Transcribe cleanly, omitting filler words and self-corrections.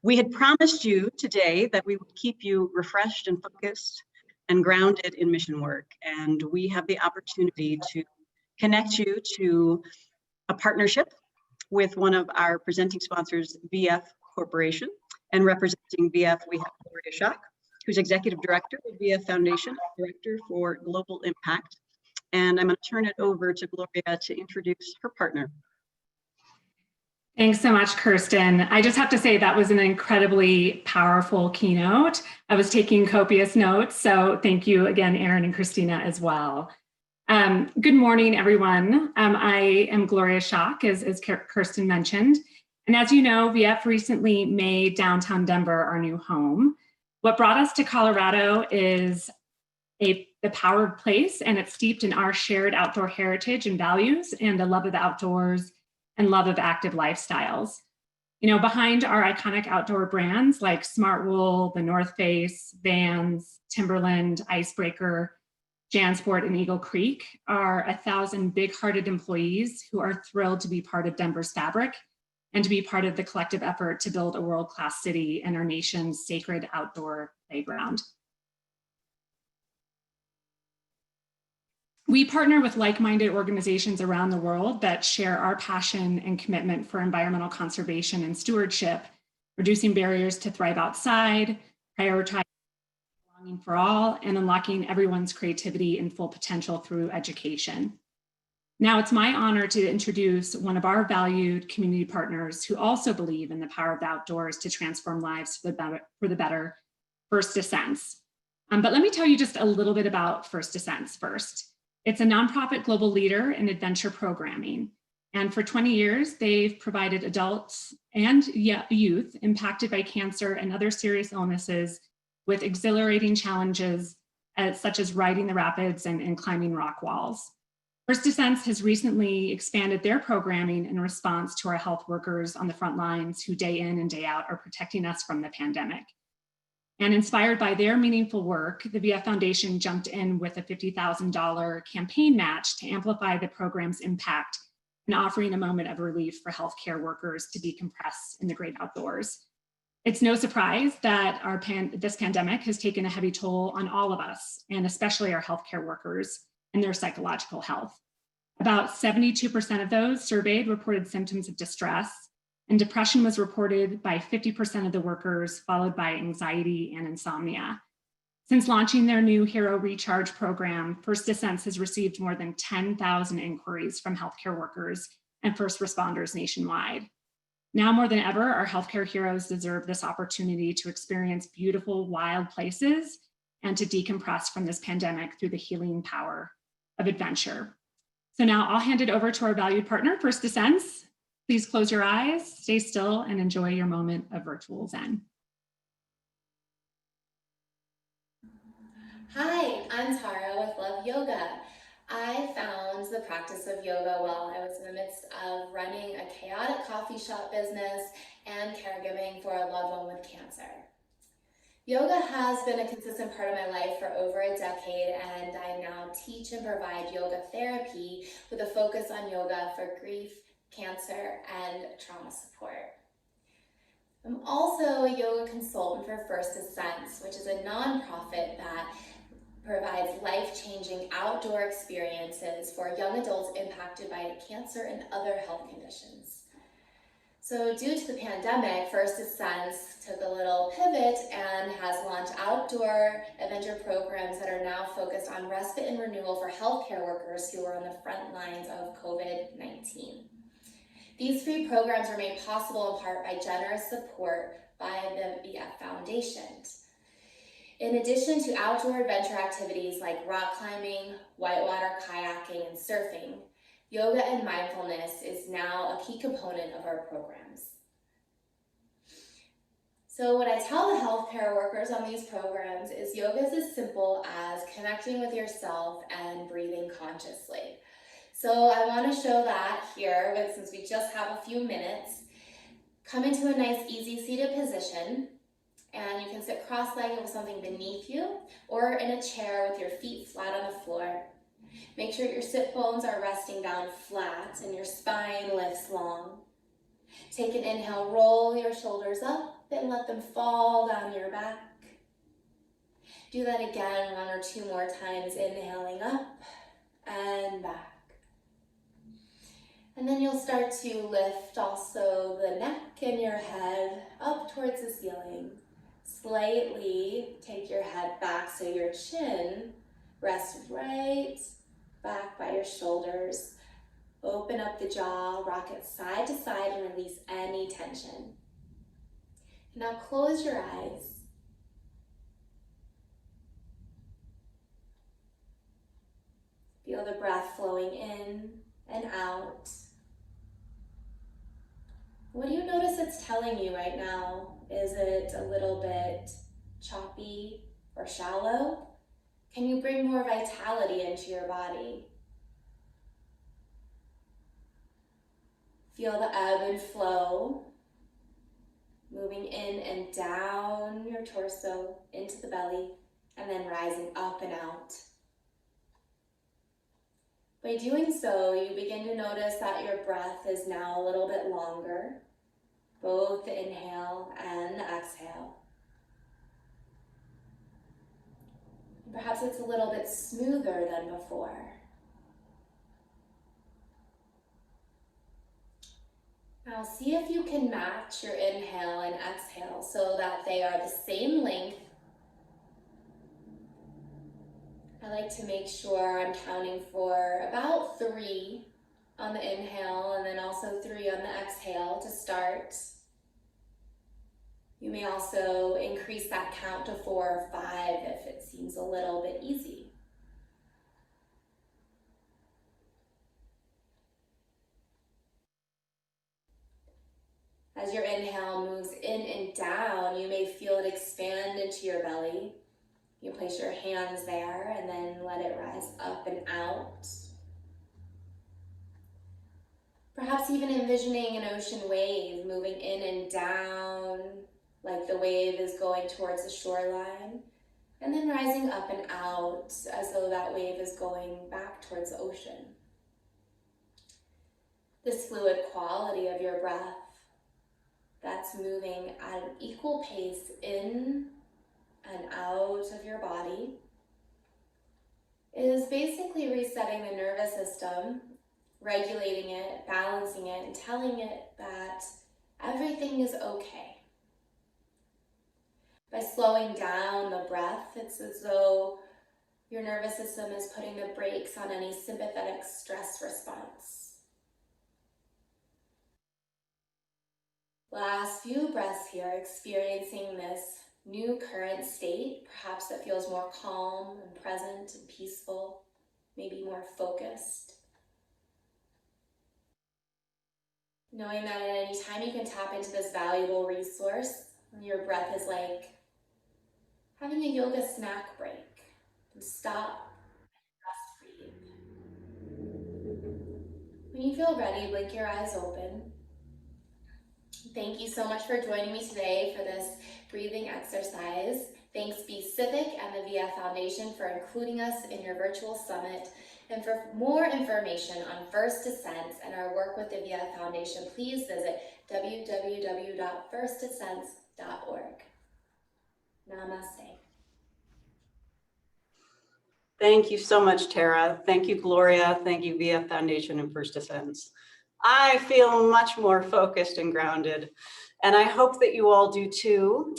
We had promised you today that we would keep you refreshed and focused and grounded in mission work. And we have the opportunity to connect you to a partnership with one of our presenting sponsors, VF Corporation. And representing VF, we have Gloria Schock, who's Executive Director of VF Foundation, Director for Global Impact. And I'm going to turn it over to Gloria to introduce her partner. Thanks so much, Kirsten. I just have to say that was an incredibly powerful keynote. I was taking copious notes, so thank you again, Erin and Christina as well. Good morning, everyone. I am Gloria Schock, as Kirsten mentioned. And as you know, VF recently made downtown Denver our new home. What brought us to Colorado is the powered place, and it's steeped in our shared outdoor heritage and values and a love of the outdoors and love of active lifestyles. You know, behind our iconic outdoor brands like Smartwool, the North Face, Vans, Timberland, Icebreaker, JanSport, and Eagle Creek are 1,000 big-hearted employees who are thrilled to be part of Denver's fabric and to be part of the collective effort to build a world-class city and our nation's sacred outdoor playground. We partner with like-minded organizations around the world that share our passion and commitment for environmental conservation and stewardship, reducing barriers to thrive outside, prioritizing belonging for all, and unlocking everyone's creativity and full potential through education. Now it's my honor to introduce one of our valued community partners who also believe in the power of the outdoors to transform lives for the better, First Descents. But let me tell you just a little bit about First Descents first. It's a nonprofit global leader in adventure programming. And for 20 years, they've provided adults and youth impacted by cancer and other serious illnesses with exhilarating challenges such as riding the rapids and climbing rock walls. First Descents has recently expanded their programming in response to our health workers on the front lines who day in and day out are protecting us from the pandemic. And inspired by their meaningful work, the VF Foundation jumped in with a $50,000 campaign match to amplify the program's impact and offering a moment of relief for healthcare workers to decompress in the great outdoors. It's no surprise that this pandemic has taken a heavy toll on all of us, and especially our healthcare workers and their psychological health. About 72% of those surveyed reported symptoms of distress, and depression was reported by 50% of the workers, followed by anxiety and insomnia. Since launching their new Hero Recharge program, First Descents has received more than 10,000 inquiries from healthcare workers and first responders nationwide. Now more than ever, our healthcare heroes deserve this opportunity to experience beautiful, wild places and to decompress from this pandemic through the healing power of adventure. So now I'll hand it over to our valued partner, First Descents. Please close your eyes, stay still, and enjoy your moment of virtual Zen. Hi, I'm Tara with Love Yoga. I found the practice of yoga while I was in the midst of running a chaotic coffee shop business and caregiving for a loved one with cancer. Yoga has been a consistent part of my life for over a decade, and I now teach and provide yoga therapy with a focus on yoga for grief, cancer, and trauma support. I'm also a yoga consultant for First Descents, which is a nonprofit that provides life-changing outdoor experiences for young adults impacted by cancer and other health conditions. So due to the pandemic, First Descents took a little pivot and has launched outdoor adventure programs that are now focused on respite and renewal for healthcare workers who are on the front lines of COVID-19. These free programs are made possible in part by generous support by the VF Foundation. In addition to outdoor adventure activities like rock climbing, whitewater kayaking, and surfing, yoga and mindfulness is now a key component of our programs. So what I tell the healthcare workers on these programs is yoga is as simple as connecting with yourself and breathing consciously. So I want to show that here, but since we just have a few minutes, come into a nice easy seated position, and you can sit cross-legged with something beneath you or in a chair with your feet flat on the floor. Make sure your sit bones are resting down flat and your spine lifts long. Take an inhale, roll your shoulders up and let them fall down your back. Do that again 1 or 2 more times, inhaling up and back. And then you'll start to lift also the neck and your head up towards the ceiling. Slightly take your head back so your chin rests right back by your shoulders. Open up the jaw, rock it side to side and release any tension. Now close your eyes. Feel the breath flowing in and out. What do you notice it's telling you right now? Is it a little bit choppy or shallow? Can you bring more vitality into your body? Feel the ebb and flow, moving in and down your torso into the belly, and then rising up and out. By doing so, you begin to notice that your breath is now a little bit longer, both the inhale and the exhale. Perhaps it's a little bit smoother than before. Now see if you can match your inhale and exhale so that they are the same length. I like to make sure I'm counting for about 3 on the inhale and then also 3 on the exhale to start. You may also increase that count to 4 or 5 if it seems a little bit easy. As your inhale moves in and down, you may feel it expand into your belly. You place your hands there and then let it rise up and out. Perhaps even envisioning an ocean wave moving in and down, like the wave is going towards the shoreline, and then rising up and out as though that wave is going back towards the ocean. This fluid quality of your breath that's moving at an equal pace in and out of your body is basically resetting the nervous system, regulating it, balancing it, and telling it that everything is okay. By slowing down the breath, it's as though your nervous system is putting the brakes on any sympathetic stress response. Last few breaths here, experiencing this new current state, perhaps that feels more calm and present and peaceful, maybe more focused. Knowing that at any time you can tap into this valuable resource, your breath is like having a yoga snack break. And stop, just breathe. When you feel ready, blink your eyes open. Thank you so much for joining me today for this breathing exercise. Thanks be CIVIC and the VF Foundation for including us in your virtual summit. And for more information on First Ascents and our work with the VF Foundation, please visit www.firstascents.org. Namaste. Thank you so much, Tara. Thank you, Gloria. Thank you, VF Foundation and First Ascents. I feel much more focused and grounded, and I hope that you all do too.